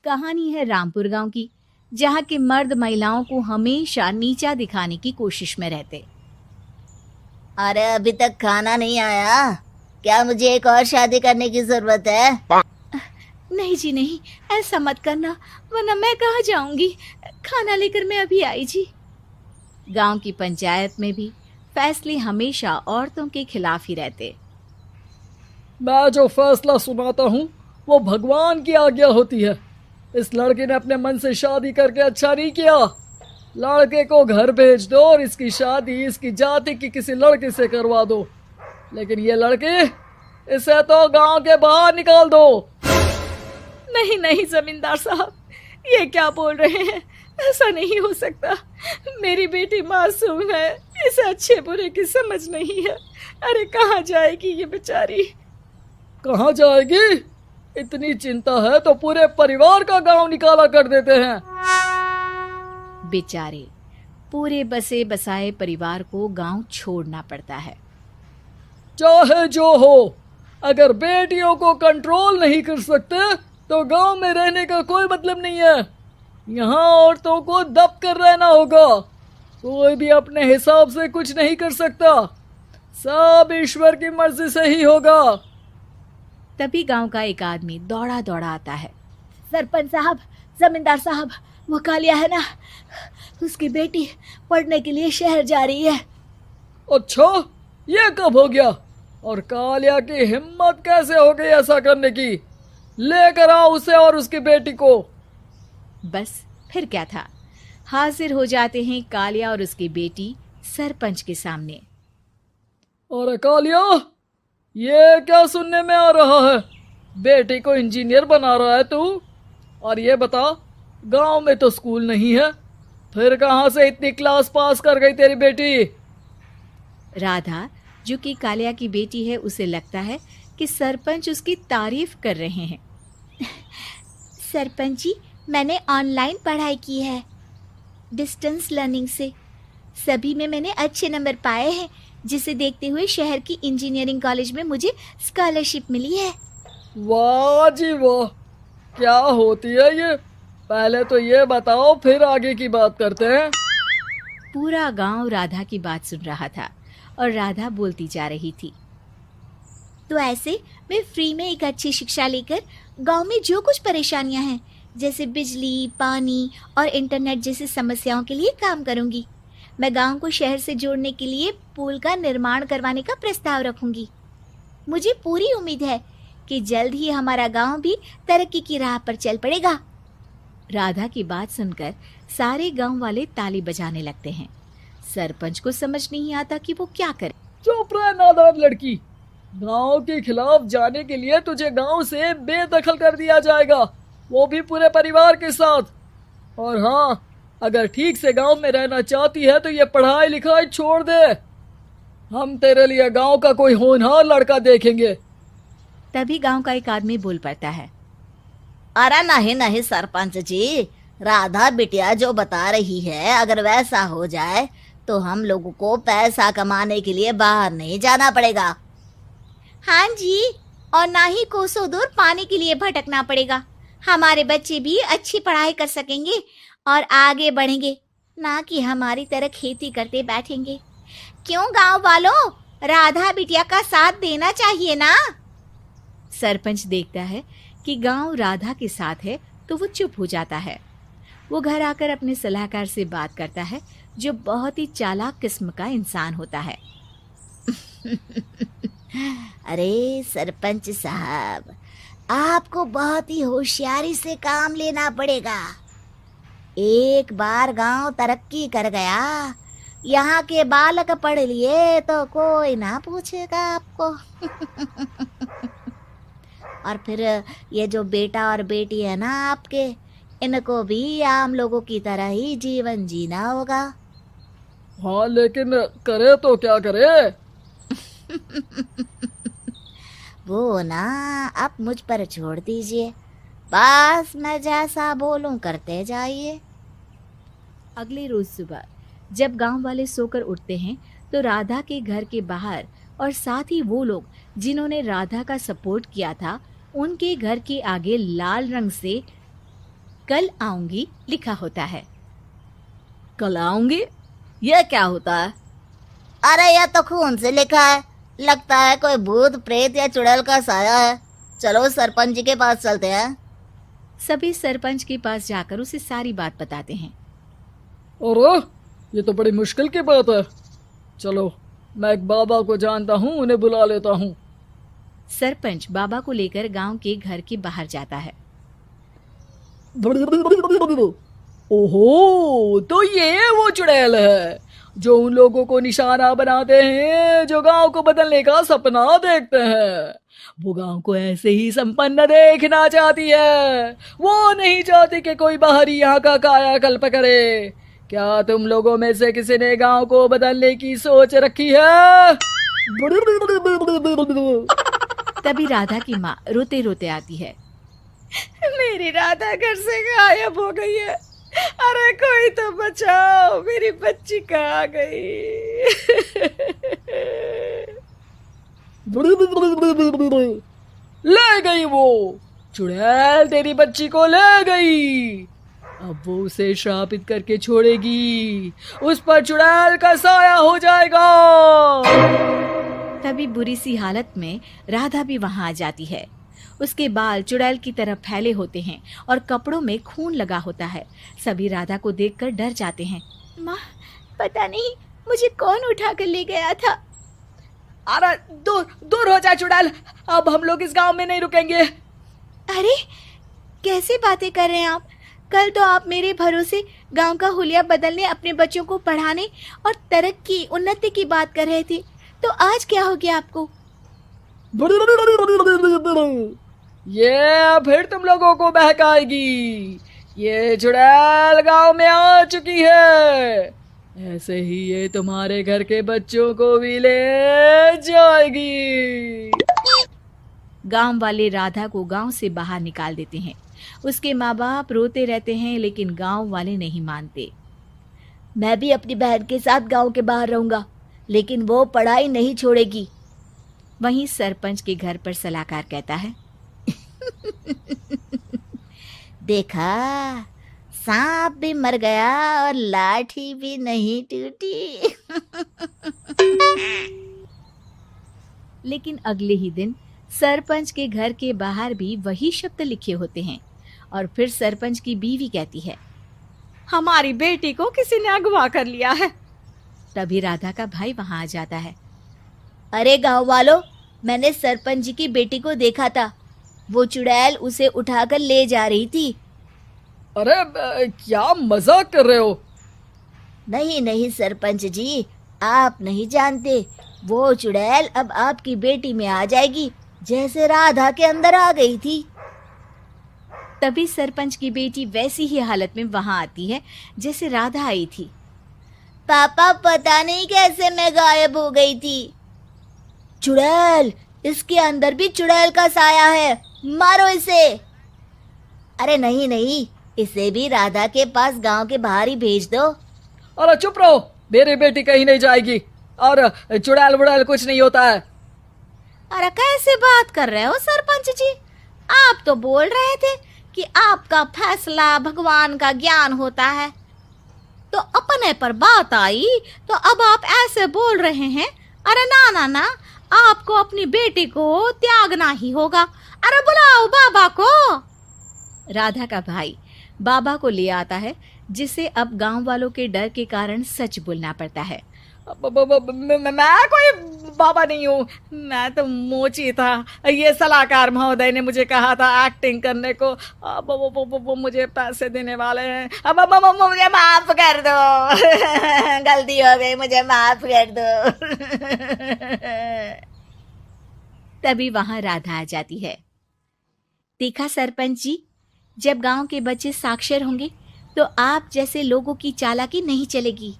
कहानी है रामपुर गांव की, जहां के मर्द महिलाओं को हमेशा नीचा दिखाने की कोशिश में रहते। अरे अभी तक खाना नहीं आया, क्या मुझे एक और शादी करने की जरूरत है? नहीं जी नहीं, ऐसा मत करना, वरना मैं कहाँ जाऊंगी। खाना लेकर मैं अभी आई जी। गांव की पंचायत में भी फैसले हमेशा औरतों के खिलाफ ही रहते। मैं जो फैसला सुनाता हूँ वो भगवान की आज्ञा होती है। इस लड़के ने अपने मन से शादी करके अच्छा नहीं किया। लड़के को घर भेज दो और इसकी शादी इसकी जाति की किसी लड़के से करवा दो, लेकिन ये लड़की, इसे तो गांव के बाहर निकाल दो। नहीं नहीं जमींदार साहब, ये क्या बोल रहे हैं? ऐसा नहीं हो सकता। मेरी बेटी मासूम है, इसे अच्छे बुरे की समझ नहीं है। अरे कहाँ जाएगी ये बेचारी? कहाँ जाएगी? इतनी चिंता है तो पूरे परिवार का गांव निकाला कर देते हैं। बेचारे पूरे बसे बसाए परिवार को गांव छोड़ना पड़ता है। चाहे जो हो, अगर बेटियों को कंट्रोल नहीं कर सकते तो गांव में रहने का कोई मतलब नहीं है। यहाँ औरतों को दब कर रहना होगा। कोई भी अपने हिसाब से कुछ नहीं कर सकता, सब ईश्वर की मर्जी से ही होगा। तभी गांव का एक आदमी दौड़ा दौड़ा आता है। सरपंच साहब, जमींदार साहब, वो कालिया है ना, उसकी बेटी पढ़ने के लिए शहर जा रही है। अच्छा, ये कब हो गया? और कालिया की हिम्मत कैसे हो गई ऐसा करने की? लेकर आओ उसे और उसकी बेटी को। बस फिर क्या था, हाजिर हो जाते हैं कालिया और उसकी बेटी सरपंच के सामने। अरे कालिया, ये क्या सुनने में आ रहा है? बेटी को इंजीनियर बना रहा है तू? और ये बता, गांव में तो स्कूल नहीं है, फिर कहाँ से इतनी क्लास पास कर गई तेरी बेटी? राधा, जो कि कालिया की बेटी है, उसे लगता है कि सरपंच उसकी तारीफ कर रहे हैं। सरपंच जी, मैंने ऑनलाइन पढ़ाई की है, डिस्टेंस लर्निंग से। सभी में मैंने अच्छे नंबर पाए हैं, जिसे देखते हुए शहर की इंजीनियरिंग कॉलेज में मुझे स्कॉलरशिप मिली है। वाह जी वाह, क्या होती है ये? पहले तो ये बताओ, फिर आगे की बात करते हैं। पूरा गांव राधा की बात सुन रहा था और राधा बोलती जा रही थी। तो ऐसे मैं फ्री में एक अच्छी शिक्षा लेकर गांव में जो कुछ परेशानियां हैं, जैसे बिजली, पानी और इंटरनेट जैसी समस्याओं के लिए काम करूंगी। मैं गांव को शहर से जोड़ने के लिए पुल का निर्माण करवाने का प्रस्ताव रखूंगी। मुझे पूरी उम्मीद है कि जल्द ही हमारा गांव भी तरक्की की राह पर चल पड़ेगा। राधा की बात सुनकर सारे गांव वाले ताली बजाने लगते हैं। सरपंच को समझ नहीं आता कि वो क्या करे। चुप रह नादान लड़की, गांव के खिलाफ जाने के लिए तुझे गांव से बेदखल कर दिया जाएगा, वो भी पूरे परिवार के साथ। और हाँ, अगर ठीक से गांव में रहना चाहती है तो ये पढ़ाई लिखाई छोड़ दे। हम तेरे लिए गांव का कोई होनहार लड़का देखेंगे। तभी गांव का एक आदमी बोल पड़ता है। अरे नहीं नहीं सरपंच जी, राधा बिटिया जो बता रही है, अगर वैसा हो जाए तो हम लोगों को पैसा कमाने के लिए बाहर नहीं जाना पड़ेगा। हाँ जी, और ना ही कोसों दूर पानी के लिए भटकना पड़ेगा। हमारे बच्चे भी अच्छी पढ़ाई कर सकेंगे और आगे बढ़ेंगे, ना कि हमारी तरह खेती करते बैठेंगे। क्यों गांव वालों, राधा बिटिया का साथ देना चाहिए ना। सरपंच देखता है कि गांव राधा के साथ है तो वो चुप हो जाता है। वो घर आकर अपने सलाहकार से बात करता है, जो बहुत ही चालाक किस्म का इंसान होता है। अरे सरपंच साहब, आपको बहुत ही होशियारी से काम लेना पड़ेगा। एक बार गांव तरक्की कर गया, यहाँ के बालक पढ़ लिए तो कोई ना पूछेगा आपको। और फिर ये जो बेटा और बेटी है ना आपके, इनको भी आम लोगों की तरह ही जीवन जीना होगा। हाँ, लेकिन करे तो क्या करे? वो ना आप मुझ पर छोड़ दीजिए, बस मैं जैसा बोलूं करते जाइए। अगले रोज सुबह जब गांव वाले सोकर उठते हैं तो राधा के घर के बाहर और साथ ही वो लोग जिन्होंने राधा का सपोर्ट किया था, उनके घर के आगे लाल रंग से कल आऊंगी लिखा होता है। कल आऊंगी, यह क्या होता है? अरे यह तो खून से लिखा है, लगता है कोई भूत प्रेत या चुड़ैल का साया है। चलो सरपंच जी के पास चलते हैं। सभी सरपंच के पास जाकर उसे सारी बात बताते हैं। अरे ये तो बड़ी मुश्किल की बात है। चलो मैं एक बाबा को जानता हूँ, उन्हें बुला लेता हूँ। सरपंच बाबा को लेकर गांव के घर के बाहर जाता है। ओहो, तो ये वो चुड़ैल है जो उन लोगों को निशाना बनाते हैं जो गांव को बदलने का सपना देखते हैं। वो गांव को ऐसे ही संपन्न देखना चाहती है, वो नहीं चाहती कि कोई बाहरी यहाँ का कायाकल्प करे। क्या तुम लोगों में से किसी ने गांव को बदलने की सोच रखी है? तभी राधा की माँ रोते रोते आती है। मेरी राधा घर से गायब हो गई है। अरे कोई तो बचाओ, मेरी बच्ची कहाँ गई? ले गई वो चुड़ैल, तेरी बच्ची को ले गई। अब वो उसे श्रापित करके छोड़ेगी, उस पर चुड़ैल का साया हो जाएगा। तभी बुरी सी हालत में राधा भी वहां आ जाती है। उसके बाल चुड़ैल की तरह फैले होते हैं और कपड़ों में खून लगा होता है। सभी राधा को देखकर डर जाते हैं। माँ, पता नहीं मुझे कौन उठा कर ले गया था। अरे दूर दूर हो जा चुड़ैल, अब हम लोग इस गांव में नहीं रुकेंगे। अरे कैसे बातें कर रहे हैं आप? कल तो आप मेरे भरोसे गांव का हुलिया बदलने, अपने बच्चों को पढ़ाने और तरक्की उन्नति की बात कर रहे थे, तो आज क्या हो गया आपको? ये फिर तुम लोगों को बहकाएगी। ये चुड़ैल गांव में आ चुकी है, ऐसे ही ये तुम्हारे घर के बच्चों को भी ले जाएगी। गांव वाले राधा को गांव से बाहर निकाल देते हैं। उसके माँ बाप रोते रहते हैं, लेकिन गांव वाले नहीं मानते। मैं भी अपनी बहन के साथ गांव के बाहर रहूंगा, लेकिन वो पढ़ाई नहीं छोड़ेगी। वहीं सरपंच के घर पर सलाहकार कहता है। देखा, सांप भी मर गया और लाठी भी नहीं टूटी। लेकिन अगले ही दिन सरपंच के घर के बाहर भी वही शब्द लिखे होते हैं। और फिर सरपंच की बीवी कहती है, हमारी बेटी को किसी ने अगवा कर लिया है। तभी राधा का भाई वहां आ जाता है। अरे गांव वालों, मैंने सरपंच जी की बेटी को देखा था। वो चुड़ैल उसे उठाकर ले जा रही थी। अरे क्या मजाक कर रहे हो? नहीं नहीं सरपंच जी, आप नहीं जानते। वो चुड़ैल अब आपकी बेटी में आ जाएगी, जैसे राधा के अंदर आ गई थी। तभी सरपंच की बेटी वैसी ही हालत में वहां आती है जैसे राधा आई थी। पापा, पता नहीं कैसे मैं गायब हो गई थी। चुड़ैल, इसके अंदर भी चुड़ैल का साया है, मारो इसे। अरे नहीं नहीं, इसे भी राधा के पास गांव के बाहर ही भेज दो। अरे चुप रहो, मेरी बेटी कहीं नहीं जाएगी और चुड़ैल वुड़ैल कुछ नहीं होता है। अरे कैसे बात कर रहे हो सरपंच जी? आप तो बोल रहे थे कि आपका फैसला भगवान का ज्ञान होता है, तो अपने पर बात आई तो अब आप ऐसे बोल रहे हैं। अरे ना ना ना, आपको अपनी बेटी को त्यागना ही होगा। अरे बुलाओ बाबा को। राधा का भाई बाबा को ले आता है, जिसे अब गांव वालों के डर के कारण सच बोलना पड़ता है। मैं कोई बाबा नहीं हूँ, मैं तो मोची था। ये सलाहकार महोदय ने मुझे कहा था एक्टिंग करने को। अब वो मुझे पैसे देने वाले हैं। अब मुझे माफ कर दो। गलती हो गई, मुझे माफ कर दो। तभी वहां राधा आ जाती है। देखा सरपंच जी, जब गांव के बच्चे साक्षर होंगे तो आप जैसे लोगों की चालाकी नहीं चलेगी।